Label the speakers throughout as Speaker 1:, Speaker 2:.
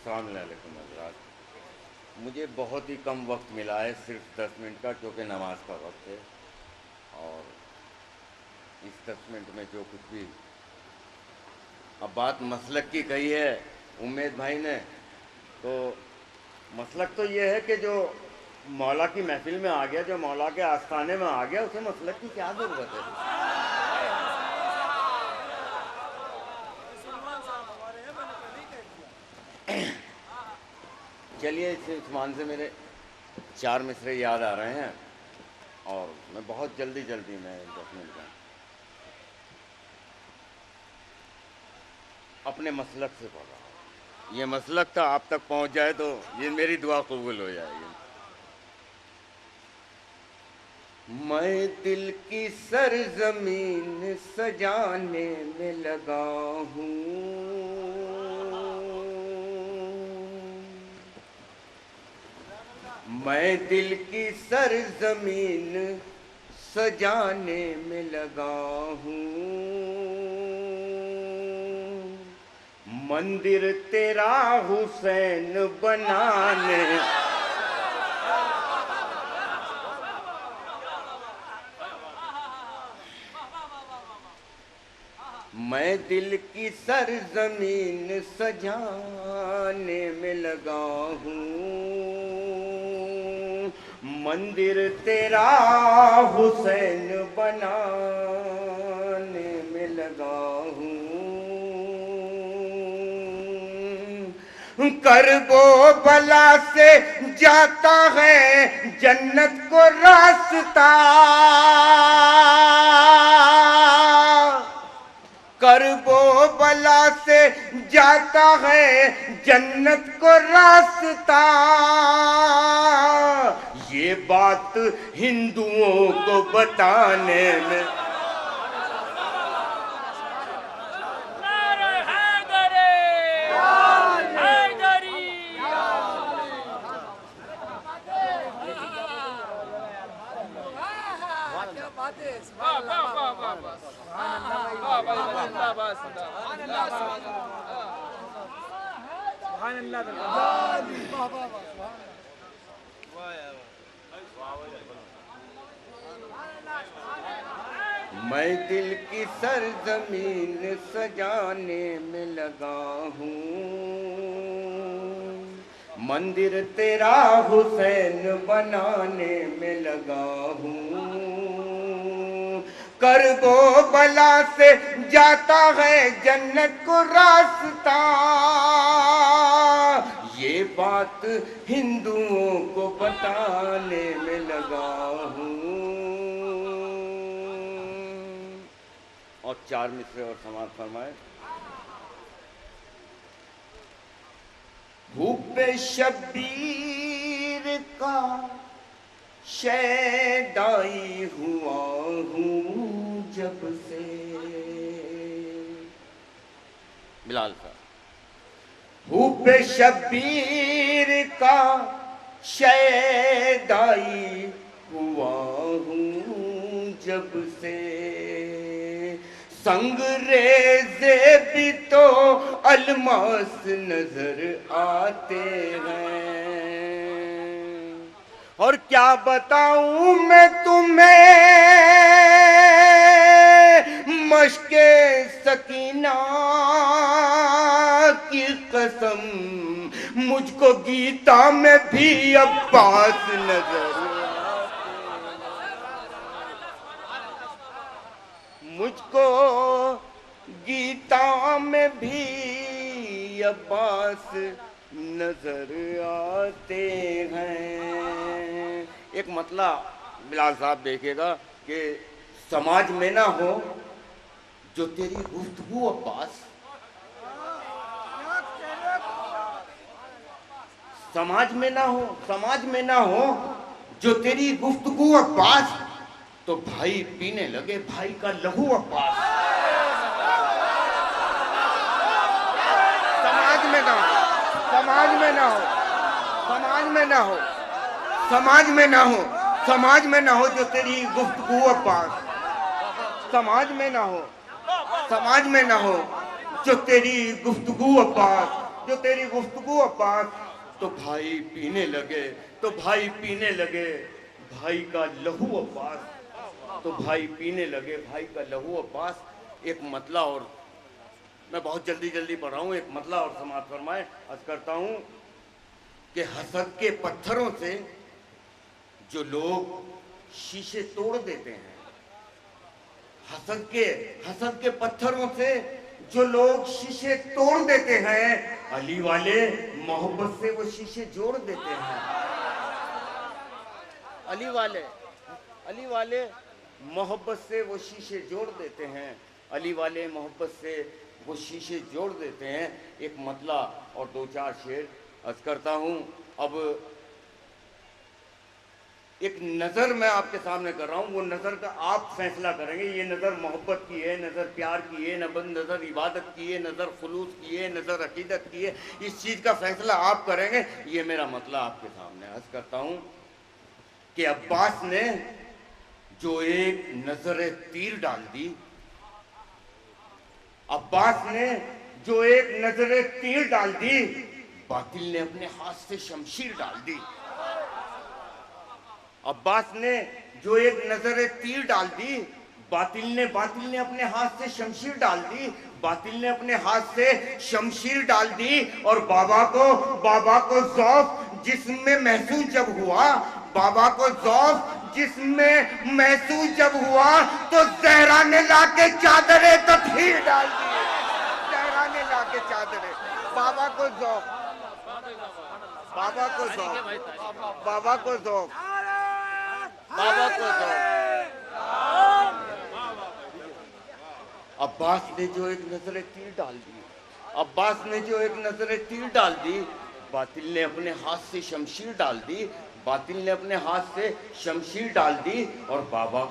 Speaker 1: अस्सलाम वालेकुम हज़रात। मुझे बहुत ही कम वक्त मिला है, सिर्फ 10 मिनट का, क्योंकि नमाज का वक्त है। और इस 10 मिनट में जो कुछ भी अब बात मसलक की कही है उम्मेद भाई ने, तो मसलक तो ये है कि जो मौला की महफिल में आ गया, जो मौला के आस्थाने में आ गया, उसे मसलक की क्या ज़रूरत है। चलिए, इस उस्मान से मेरे 4 मिसरे याद आ रहे हैं और मैं बहुत जल्दी जल्दी में 10 मिनट में अपने मसलक से पढ़ रहा हूँ। ये मसलक था, आप तक पहुँच जाए तो ये मेरी दुआ कबूल हो जाएगी। मैं दिल की सरजमीन सजाने में लगा हूँ, मैं दिल की सरजमीन सजाने में लगा हूँ। मंदिर तेरा हुसैन बनाने, मैं दिल की सरजमीन सजाने में लगा हूँ। मंदिर तेरा हुसैन बनाने में लगा हूँ। करबो बला से जाता है जन्नत को रास्ता, करबो बला से जाता है जन्नत को रास्ता। ये बात हिंदुओं को बताने में, मैं दिल की सरजमीन सजाने में लगा हूँ। मंदिर तेरा हुसैन बनाने में लगा हूँ। करबो बला से जाता है जन्नत को रास्ता। ये बात हिंदुओं को बताने में लगा हूँ। और 4 मिसरे और समाप्त फरमाए। हुब्ब शब्बीर का शैदाई हुआ हूँ जब से। बिलाल साहब। हुब्ब शब्बीर का शैदाई हुआ हूँ जब से। संगरेज़े भी तो अलमास नजर आते हैं। और क्या बताऊं मैं तुम्हें मश्के सकीना की कसम, मुझको गीता में भी अब्बास नजर, मुझको गीता में भी अब्बास नजर आते हैं। एक मतलब बिलाल साहब देखिएगा कि समाज में ना हो जो तेरी गुफ्तगू अब्बास, समाज में ना हो, समाज में ना हो जो तेरी गुफ्तगू अब्बास, तो भाई पीने लगे भाई का लहू अब्बास। समाज में ना हो, समाज में ना हो, समाज में ना हो, समाज में ना हो, समाज में ना हो जो तेरी गुफ्तगू अब्बास, समाज में ना हो, समाज में ना हो जो तेरी गुफ्तगू अब्बास। जो तेरी गुफ्तगू अब्बास। तो भाई पीने लगे, तो भाई पीने लगे भाई का लहू अब्बास। तो भाई पीने लगे भाई का लहू अब्बास। एक मतला और, मैं बहुत जल्दी जल्दी पढ़ रहा हूँ, एक मतला और समाप्त फरमाए। अर्ज करता हूँ कि हसद के पत्थरों से जो लोग शीशे तोड़ देते हैं, हसद के पत्थरों से जो लोग शीशे तोड़ देते हैं, अली वाले मोहब्बत से वो शीशे जोड़ देते हैं। अली वाले मोहब्बत से वो शीशे जोड़ देते हैं। अली वाले मोहब्बत से वो शीशे जोड़ देते हैं। एक मतला और दो चार शेर अर्ज करता हूँ। अब एक नज़र मैं आपके सामने कर रहा हूँ, वो नज़र का आप फैसला करेंगे। ये नज़र मोहब्बत की है, नज़र प्यार की है, नज़र इबादत की है, नज़र खुलूस की है, नज़र अकीदत की है। इस चीज़ का फैसला आप करेंगे। ये मेरा मतलब आपके सामने अर्ज करता हूँ कि अब्बास ने जो एक नज़र तीर डाल दी, अब्बास ने जो एक नज़र तीर डाल दी, बातिल ने अपने हाथ से शमशीर डाल दी। अब्बास ने जो एक नजर तीर डाल दी, बातिल ने अपने हाथ से शमशीर डाल दी। बातिल ने अपने हाथ से शमशीर डाल दी। और बाबा को ज़ौक़ जिस्म महसूस जब हुआ, बाबा को ज़ौक़ जिस्म महसूस जब हुआ, तो ज़हरा ने लाके चादरे तत्हीर डाल दी। ज़हरा ने लाके चादरे, बाबा को ज़ौक़, बाबा को ज़ौक़, बाबा को ज़ौक़, बाबा को अब्बास ने जो एक नजर तीर डाल दी, अब्बास ने जो एक नजर तीर डाल दी, बातिल ने अपने हाथ से शमशीर डाल दी। बातिल ने अपने हाथ से शमशीर डाल दी। और बाबा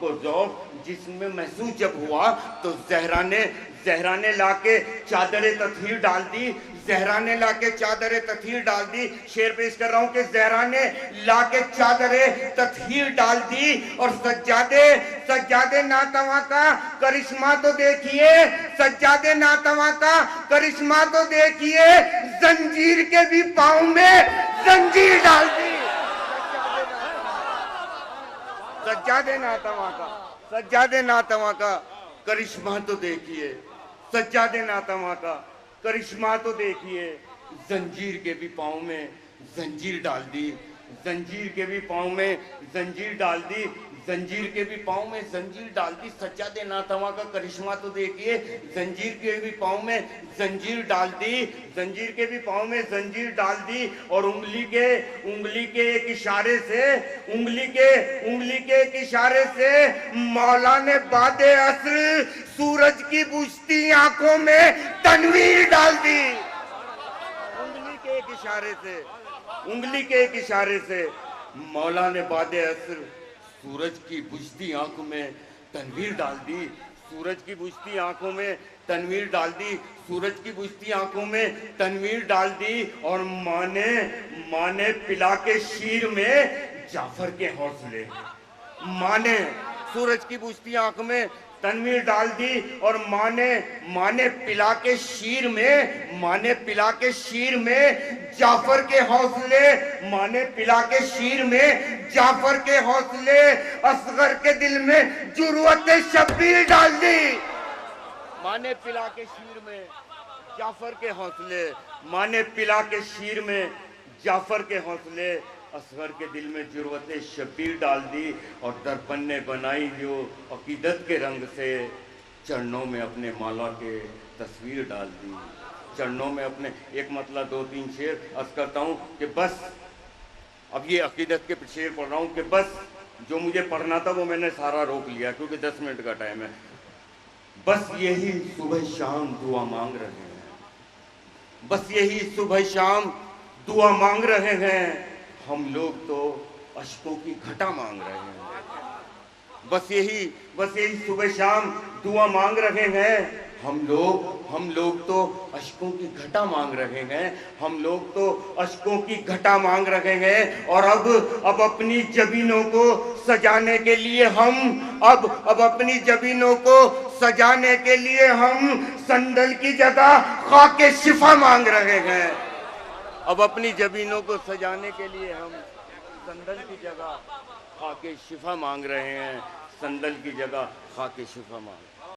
Speaker 1: को ज़ौक़ जिस्म महसूस जब हुआ, तो ज़हरा ने लाके चादरे तत्हीर डाल दी। ज़हरा ने लाके चादरे तत्हीर डाल दी। शेर पेश कर रहा हूं कि ज़हरा ने लाके चादरे तत्हीर डाल दी। और सज्जादे नातवा का करिश्मा तो देखिए, सज्जादे नातवा का करिश्मा तो देखिए, जंजीर के भी पाँव में जंजीर डाल दी। सज्जादे नातवा का करिश्मा तो देखिए, सज्जादे नातवा का करिश्मा तो देखिए, जंजीर के भी पाँव में जंजीर डाल दी। जंजीर के भी पाँव में जंजीर डाल दी। जंजीर के भी पाँव में जंजीर डाल दी। सज्जादे नातवा का करिश्मा तो देखिए, जंजीर के भी पाँव में जंजीर डाल दी। जंजीर के भी पाँव में जंजीर डाल दी। और उंगली के एक इशारे से मौला ने बादे असर सूरज की बुझती आंखों में तनवीर डाल दी। उंगली के एक इशारे से मौला ने बादे असर सूरज की बुझती आंखों में तनवीर डाल दी। सूरज की बुझती आंखों में तनवीर डाल दी। सूरज की बुझती आंखों में तनवीर डाल दी। और माँ ने पिला के शीर में जाफर के हौसले, माँ ने सूरज की बुझती आंख में तनवीर डाल दी। और माँ ने पिला के शीर में जाफर के हौसले, माँ ने पिला के शीर में जाफर के हौसले, असगर के दिल में जुर्रत शब्बीर डाल दी। माँ ने पिला के शीर में जाफर के हौसले, माँ ने पिला के शीर में जाफर के हौसले, असगर के दिल में जुर्रत शब्बीर डाल दी। और दर्पण ने बनाई जो अकीदत के रंग से, चरणों में अपने मौला के तस्वीर डाल दी। चरणों में अपने, एक मतलब दो तीन शेर अर्ज करता हूँ कि बस अब ये अकीदत के शेर पढ़ रहा हूँ कि बस जो मुझे पढ़ना था वो मैंने सारा रोक लिया क्योंकि 10 मिनट का टाइम है। बस यही सुबह शाम दुआ मांग रहे हैं, बस यही सुबह शाम दुआ मांग रहे हैं, हम लोग तो अश्कों की घटा मांग रहे हैं। बस यही सुबह शाम दुआ मांग रहे हैं, हम लोग तो अश्कों की घटा मांग रहे हैं, हम लोग तो अश्कों की घटा मांग रहे हैं। और अब अपनी जबीनों को सजाने के लिए अब अपनी जबीनों को सजाने के लिए हम संदल की जगह खाके शिफा मांग रहे हैं। अब अपनी जबीनों को सजाने के लिए हम संदल की जगह खाके शिफा मांग रहे हैं, संदल की जगह खाके शिफा मांग